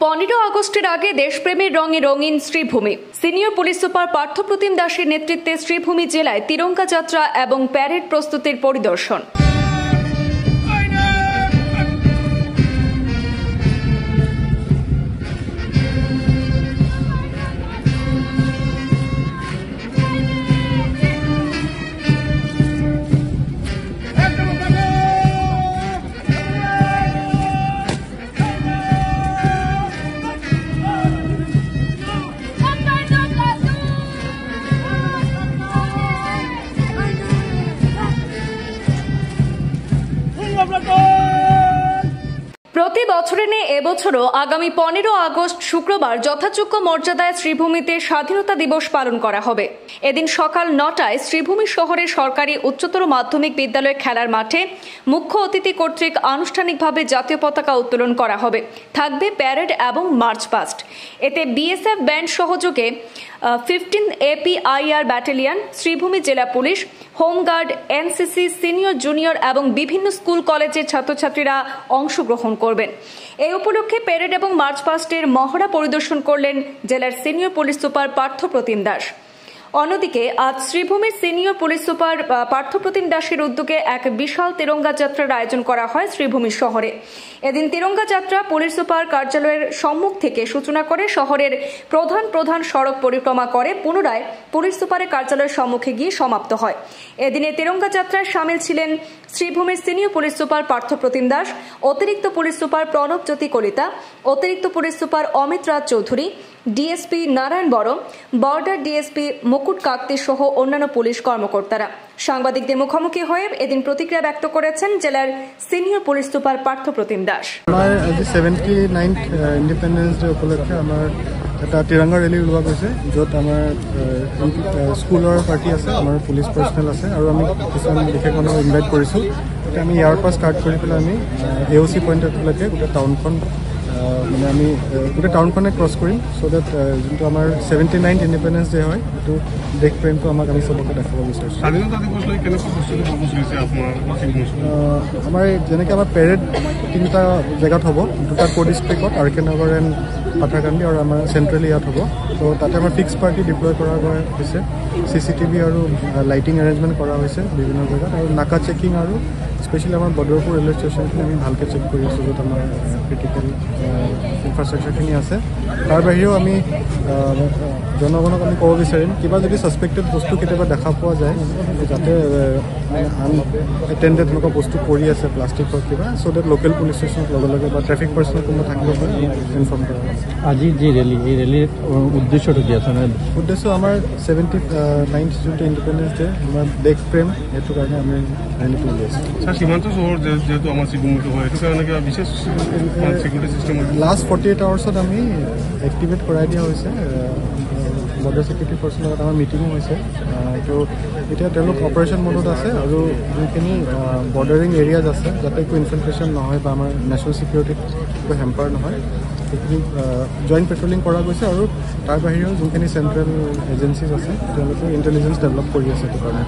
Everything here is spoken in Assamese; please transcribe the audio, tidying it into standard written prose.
15 আগস্টের আগে দেশপ্রেমের রঙে রঙিন Sribhumi. Senior police super Parthapratim দাসের নেতৃত্বে শ্রীভূমি জেলায় তিরঙ্গা যাত্রা এবং প্যারেড প্রস্তুতির পরিদর্শন। প্রতি বছরের ন্যায় এবছরও আগামী 15 আগস্ট শুক্রবার যথাযোগ্য মর্যাদায় শ্রীভূমিতে স্বাধীনতা দিবস পালন করা হবে। এদিন সকাল 9টায় শ্রীভূমি শহরের সরকারি উচ্চতর মাধ্যমিক বিদ্যালয়ের খেলার মাঠে মুখ্য অতিথি কর্তৃক আনুষ্ঠানিকভাবে জাতীয় পতাকা উত্তোলন করা হবে। থাকবে প্যারেড এবং মার্চ পাস্ট। এতে বিএসএফ ব্যান্ড সহযোগে 15 APIR ব্যাটালিয়ন, শ্রীভূমি জেলা police, home guard, NCC, senior junior এবং বিভিন্ন স্কুল কলেজের ছাত্রছাত্রীরা অংশগ্রহণ করবেন। এই উপলক্ষে প্যারেড এবং মার্চ পাস্টের মহড়া পরিদর্শন করলেন জেলার senior police super Parthapratim Das. অন্যদিকে আজ শ্রীভূমির সিনিয়র পুলিশ সুপার পার্থপ্রতিম দাসের উদ্যোগে এক বিশাল তিরঙ্গা যাত্রার আয়োজন করা হয় শ্রীভূমি শহরে। এদিন তিরঙ্গা যাত্রা পুলিশ সুপার কার্যালয়ের সম্মুখ থেকে সূচনা করে শহরের প্রধান সড়ক পরিক্রমা করে পুনরায় পুলিশ সুপারের কার্যালয়ের সম্মুখে গিয়ে সমাপ্ত হয়। এদিনে তিরঙ্গা যাত্রায় সামিল ছিলেন শ্রীভূমির senior police super Parthapratim Das, অতিরিক্ত পুলিশ সুপার প্রণব জ্যোতি কলিতা, অতিরিক্ত police super Amit Raj Choudhury, DSP Narayan Bora, border DSP Mukut Kakati সহ অন্যান্য পুলিশ কর্মকর্তারা। সাংবাদিকদের মুখোমুখি হয়ে এদিন প্রতিক্রিয়া ব্যক্ত করেছেন জেলার senior police super Parthapratim Das. আমার 79th ইন্ডিপেন্ডেন্স ডে উপলক্ষে আমাৰ এটা তিৰংগা ৰেলী ওলোৱা গৈছে, য'ত আমাৰ স্কুলৰ পাৰ্টি আছে, আমাৰ পুলিচ পাৰ্চনেল আছে আৰু আমি কিছুমান বিশেষ মানুহ ইনভাইট কৰিছোঁ। গতিকে আমি ইয়াৰ পৰা ষ্টাৰ্ট কৰি পেলাই আমি AOC পইণ্টলৈকে গোটেই টাউনখন মানে আমি গোটেই টাউনখনে ক্ৰছ কৰিম, চ' ডেট যোনটো আমাৰ 79th ইণ্ডিপেণ্ডেন্স ডে হয় সেইটো দেশ প্ৰেমটো আমাক আমি চবকে দেখাব বিচাৰিছোঁ। আমাৰ যেনেকৈ আমাৰ পেৰেড 3টা জেগাত হ'ব, 2টা ডিষ্ট্ৰিক্টত আৰ.কে. নগৰ এণ্ড পাথাৰকান্দি আৰু আমাৰ চেণ্ট্ৰেলি ইয়াত হ'ব। ত' তাতে আমাৰ ফিক্স পাৰ্টি ডিপ্লয় কৰা হৈছে, CCTV আৰু লাইটিং এৰেঞ্জমেণ্ট কৰা হৈছে বিভিন্ন জেগাত, আৰু নাকা চেকিং আৰু স্পেচিয়েলি আমাৰ বদৰপুৰ ৰেলৱে ষ্টেচনখিনি আমি ভালকৈ চেক কৰি আছোঁ, য'ত আমাৰ ক্ৰিটিকেল ইনফ্ৰাষ্ট্ৰাকচাৰখিনি আছে। তাৰ বাহিৰেও আমি জনগণক আমি ক'ব বিচাৰিম, কিবা যদি ছাছপেক্টেড বস্তু কেতিয়াবা দেখা পোৱা যায়, যাতে আনএটেণ্ডেড এনেকুৱা বস্তু পৰি আছে প্লাষ্টিকৰ কিবা, চ' ডেট লোকেল পুলিচ ষ্টেচনত লগে লগে বা ট্ৰেফিক পাৰ্চনেল কোনোবা থাকিব পাৰে ইনফৰ্ম কৰা হয়। আজি যি ৰেলী, এই ৰেলীৰ উদ্দেশ্যটো কি আছে? উদ্দেশ্য আমাৰ 79th যোনটো ইণ্ডিপেণ্ডেন্স ডে, আমাৰ দেশ প্ৰেম, সেইটো কাৰণে আমি ৰেলীটো উলিয়াইছোঁ। সীমান্ত চহৰ যেহেতু আমাৰ শ্ৰীভূমিটো হয়, সেইটো কাৰণে কিবা বিশেষ চিকিউৰিটি চিষ্টেম লাষ্ট 48 আৱাৰ্ছত আমি এক্টিভেট কৰাই দিয়া হৈছে। বৰ্ডাৰ ছিকিউৰিটি ফ'ৰ্চৰ লগত আমাৰ মিটিঙো হৈছে। তো এতিয়া তেওঁলোক অপাৰেশ্যন মোডত আছে, আৰু যোনখিনি বৰ্ডাৰিং এৰিয়াজ আছে যাতে একো ইনফিল্ট্ৰেশ্যন নহয় বা আমাৰ নেশ্যনেল ছিকিউৰিটিত একো হেম্পাৰ নহয়, সেইখিনি জইণ্ট পেট্ৰলিং কৰা গৈছে। আৰু তাৰ বাহিৰেও যোনখিনি চেণ্ট্ৰেল এজেঞ্চিজ আছে তেওঁলোকে ইণ্টেলিজেঞ্চ ডেভেলপ কৰি আছে সেইটো কাৰণে।